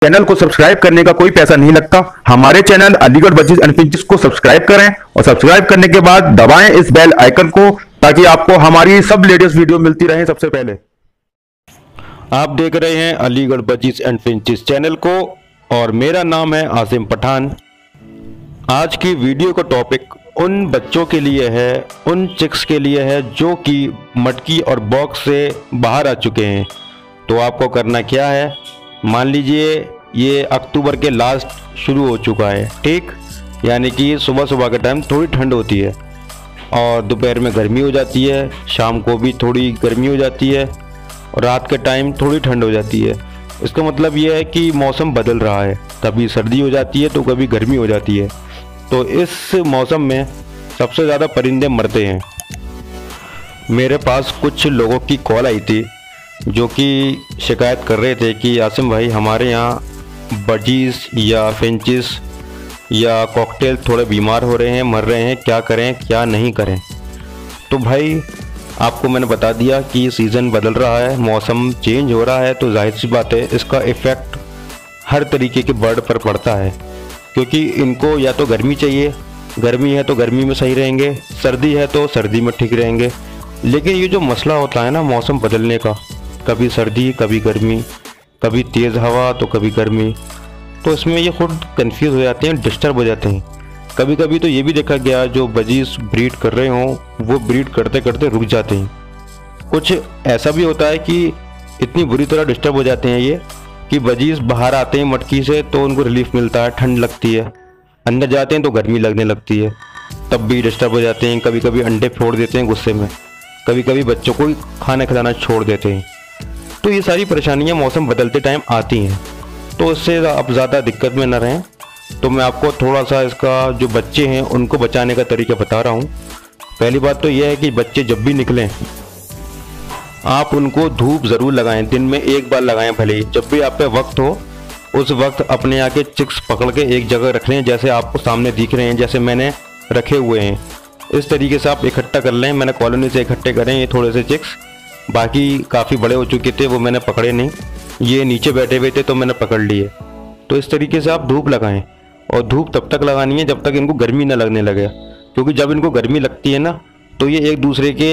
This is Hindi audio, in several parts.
चैनल को सब्सक्राइब करने का कोई पैसा नहीं लगता। हमारे channel Aligarh birds and finches को सब्सक्राइब करें और सब्सक्राइब करने के बाद दबाएं इस बेल आइकन को, ताकि आपको हमारी सब लेटेस्ट वीडियो मिलती रहे सबसे पहले। आप देख रहे हैं Aligarh birds and finches channel को और मेरा नाम है आसिम पठान। आज की वीडियो का टॉपिक उन बच्चों के लिए है, उन चिक्स के लिए है जो कि मटकी और बॉक्स से बाहर आ चुके हैं। तो आपको करना क्या है, मान लीजिए ये अक्टूबर के लास्ट शुरू हो चुका है, ठीक, यानी कि सुबह सुबह के टाइम थोड़ी ठंड होती है और दोपहर में गर्मी हो जाती है, शाम को भी थोड़ी गर्मी हो जाती है और रात के टाइम थोड़ी ठंड हो जाती है। इसका मतलब ये है कि मौसम बदल रहा है, कभी सर्दी हो जाती है तो कभी गर्मी हो जाती है। तो इस मौसम में सबसे ज़्यादा परिंदे मरते हैं। मेरे पास कुछ लोगों की कॉल आई थी जो कि शिकायत कर रहे थे कि आसिम भाई हमारे यहाँ बर्ड्स या फिंचेस या कॉकटेल थोड़े बीमार हो रहे हैं, मर रहे हैं, क्या करें क्या नहीं करें। तो भाई आपको मैंने बता दिया कि सीज़न बदल रहा है, मौसम चेंज हो रहा है, तो जाहिर सी बात है इसका इफ़ेक्ट हर तरीके के बर्ड पर पड़ता है। क्योंकि इनको या तो गर्मी चाहिए, गर्मी है तो गर्मी में सही रहेंगे, सर्दी है तो सर्दी में ठीक रहेंगे। लेकिन ये जो मसला होता है ना मौसम बदलने का, कभी सर्दी कभी गर्मी, कभी तेज़ हवा तो कभी गर्मी, तो इसमें ये खुद कंफ्यूज हो जाते हैं, डिस्टर्ब हो जाते हैं। कभी कभी तो ये भी देखा गया जो बर्ड्स ब्रीड कर रहे हों वो ब्रीड करते करते रुक जाते हैं। कुछ ऐसा भी होता है कि इतनी बुरी तरह डिस्टर्ब हो जाते हैं ये कि बर्ड्स बाहर आते हैं मटकी से तो उनको रिलीफ मिलता है, ठंड लगती है, अंदर जाते हैं तो गर्मी लगने लगती है, तब भी डिस्टर्ब हो जाते हैं। कभी कभी अंडे फोड़ देते हैं गुस्से में, कभी कभी बच्चों को खाना खिलाना छोड़ देते हैं। तो ये सारी परेशानियां मौसम बदलते टाइम आती हैं, तो इससे आप ज़्यादा दिक्कत में न रहें। तो मैं आपको थोड़ा सा इसका जो बच्चे हैं उनको बचाने का तरीका बता रहा हूँ। पहली बात तो यह है कि बच्चे जब भी निकलें आप उनको धूप ज़रूर लगाएं, दिन में एक बार लगाएं भले ही। जब भी आप पे वक्त हो उस वक्त अपने यहाँ के चिक्स पकड़ के एक जगह रख लें, जैसे आपको सामने दिख रहे हैं, जैसे मैंने रखे हुए हैं। इस तरीके से आप इकट्ठा कर लें। मैंने कॉलोनी से इकट्ठे करें ये थोड़े से चिक्स, बाकी काफ़ी बड़े हो चुके थे वो मैंने पकड़े नहीं, ये नीचे बैठे हुए थे तो मैंने पकड़ लिए। तो इस तरीके से आप धूप लगाएं और धूप तब तक लगानी है जब तक इनको गर्मी ना लगने लगे, क्योंकि जब इनको गर्मी लगती है ना तो ये एक दूसरे के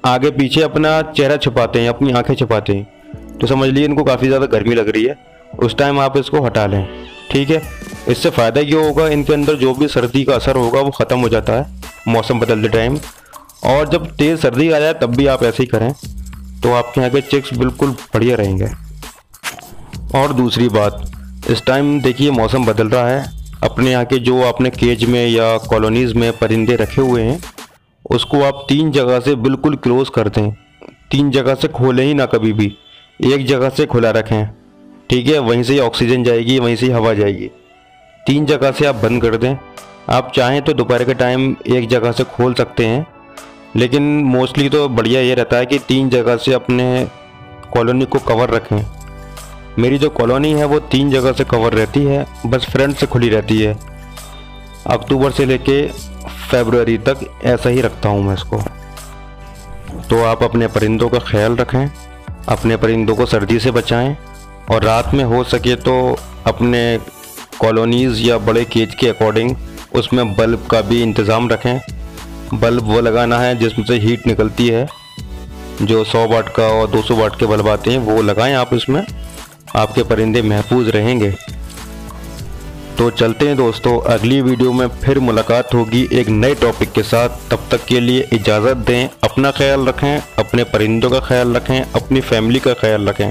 आगे पीछे अपना चेहरा छुपाते हैं, अपनी आंखें छुपाते हैं। तो समझ लीजिए इनको काफ़ी ज़्यादा गर्मी लग रही है, उस टाइम आप इसको हटा लें, ठीक है। इससे फ़ायदा ये होगा, इनके अंदर जो भी सर्दी का असर होगा वो ख़त्म हो जाता है मौसम बदलते टाइम। और जब तेज़ सर्दी आ जाए तब भी आप ऐसे ही करें तो आपके यहाँ के चिक्स बिल्कुल बढ़िया रहेंगे। और दूसरी बात, इस टाइम देखिए मौसम बदल रहा है, अपने यहाँ के जो आपने केज में या कॉलोनीज़ में परिंदे रखे हुए हैं उसको आप 3 जगह से बिल्कुल क्लोज़ कर दें। 3 जगह से खोलें ही ना कभी भी, एक जगह से खुला रखें, ठीक है। वहीं से ही ऑक्सीजन जाएगी, वहीं से ही हवा जाएगी। 3 जगह से आप बंद कर दें। आप चाहें तो दोपहर के टाइम एक जगह से खोल सकते हैं, लेकिन मोस्टली तो बढ़िया ये रहता है कि 3 जगह से अपने कॉलोनी को कवर रखें। मेरी जो कॉलोनी है वो 3 जगह से कवर रहती है, बस फ्रंट से खुली रहती है। अक्टूबर से लेके फरवरी तक ऐसा ही रखता हूँ मैं इसको। तो आप अपने परिंदों का ख्याल रखें, अपने परिंदों को सर्दी से बचाएं और रात में हो सके तो अपने कॉलोनीज़ या बड़े केज के अकॉर्डिंग उसमें बल्ब का भी इंतज़ाम रखें। बल्ब वो लगाना है जिसमें से हीट निकलती है, जो 100 वाट का और 200 वाट के बल्ब आते हैं वो लगाएं आप इसमें, आपके परिंदे महफूज रहेंगे। तो चलते हैं दोस्तों, अगली वीडियो में फिर मुलाकात होगी एक नए टॉपिक के साथ। तब तक के लिए इजाज़त दें, अपना ख्याल रखें, अपने परिंदों का ख्याल रखें, अपनी फैमिली का ख्याल रखें।